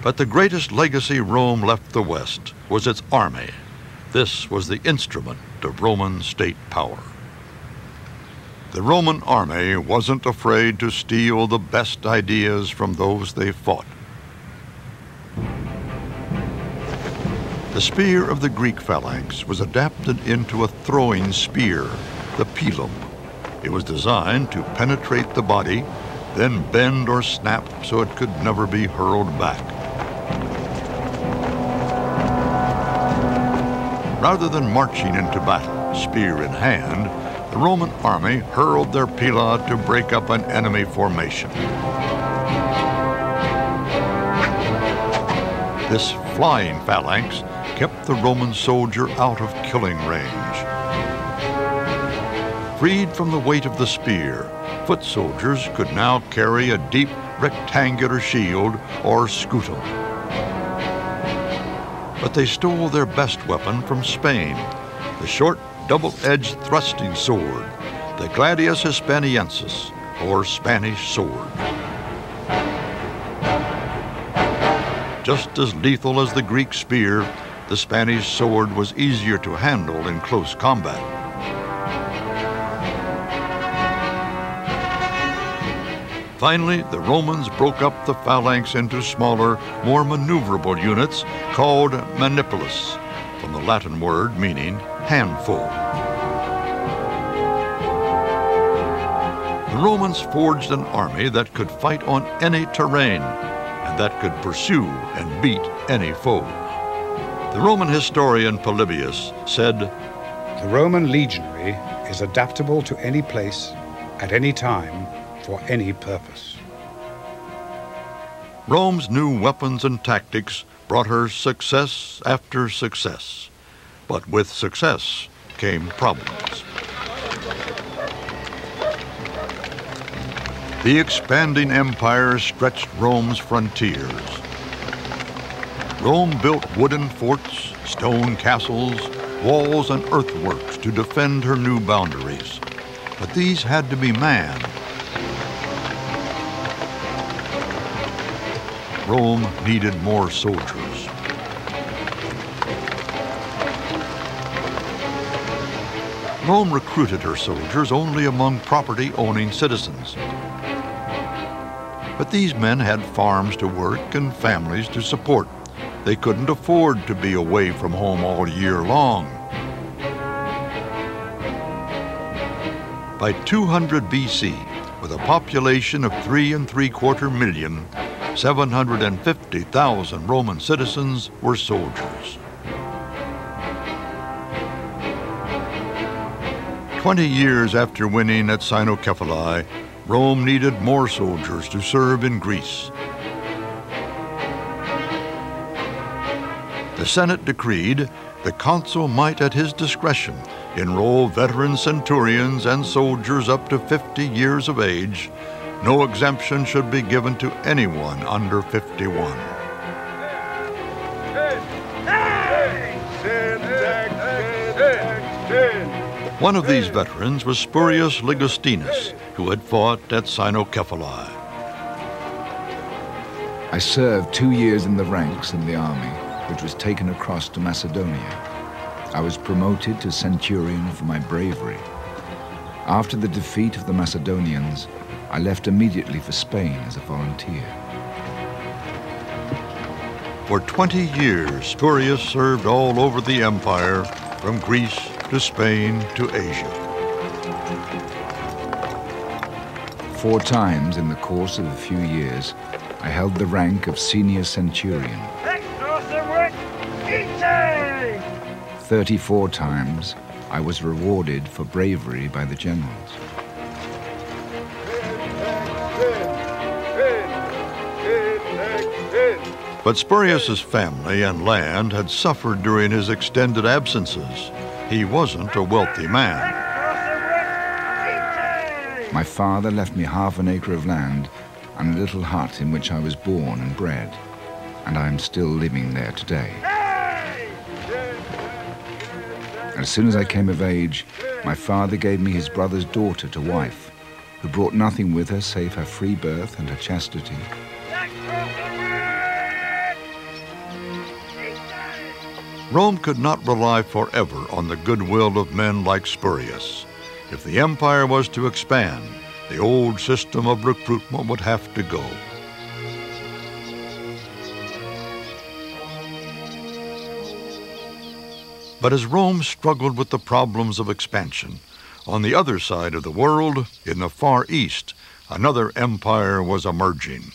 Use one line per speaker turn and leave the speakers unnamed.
But the greatest legacy Rome left the West was its army. This was the instrument of Roman state power. The Roman army wasn't afraid to steal the best ideas from those they fought. The spear of the Greek phalanx was adapted into a throwing spear, the pilum. It was designed to penetrate the body, then bend or snap so it could never be hurled back. Rather than marching into battle, spear in hand, the Roman army hurled their pila to break up an enemy formation. This flying phalanx kept the Roman soldier out of killing range. Freed from the weight of the spear, foot soldiers could now carry a deep rectangular shield or scutum. But they stole their best weapon from Spain, the short, double-edged thrusting sword, the gladius hispaniensis, or Spanish sword. Just as lethal as the Greek spear, the Spanish sword was easier to handle in close combat. Finally, the Romans broke up the phalanx into smaller, more maneuverable units called manipulus, from the Latin word meaning handful. The Romans forged an army that could fight on any terrain and that could pursue and beat any foe. The Roman historian Polybius said,
"The Roman legionary is adaptable to any place, at any time, for any purpose."
Rome's new weapons and tactics brought her success after success. But with success came problems. The expanding empire stretched Rome's frontiers. Rome built wooden forts, stone castles, walls, and earthworks to defend her new boundaries. But these had to be manned. Rome needed more soldiers. Rome recruited her soldiers only among property-owning citizens. But these men had farms to work and families to support. They couldn't afford to be away from home all year long. By 200 BC, with a population of 3¾ million, 750,000 Roman citizens were soldiers. 20 years after winning at Cynocephali, Rome needed more soldiers to serve in Greece. The Senate decreed the consul might at his discretion enroll veteran centurions and soldiers up to 50 years of age. No exemption should be given to anyone under 51. One of these veterans was Spurius Ligustinus, who had fought at Cynocephali.
I served 2 years in the ranks in the army, which was taken across to Macedonia. I was promoted to centurion for my bravery. After the defeat of the Macedonians, I left immediately for Spain as a volunteer.
For 20 years, Spurius served all over the empire, from Greece to Spain to Asia.
4 times in the course of a few years, I held the rank of senior centurion. 34 times, I was rewarded for bravery by the generals.
But Spurius's family and land had suffered during his extended absences. He wasn't a wealthy man.
My father left me half an acre of land and a little hut in which I was born and bred, and I am still living there today. As soon as I came of age, my father gave me his brother's daughter to wife, who brought nothing with her save her free birth and her chastity.
Rome could not rely forever on the goodwill of men like Spurius. If the empire was to expand, the old system of recruitment would have to go. But as Rome struggled with the problems of expansion, on the other side of the world, in the Far East, another empire was emerging.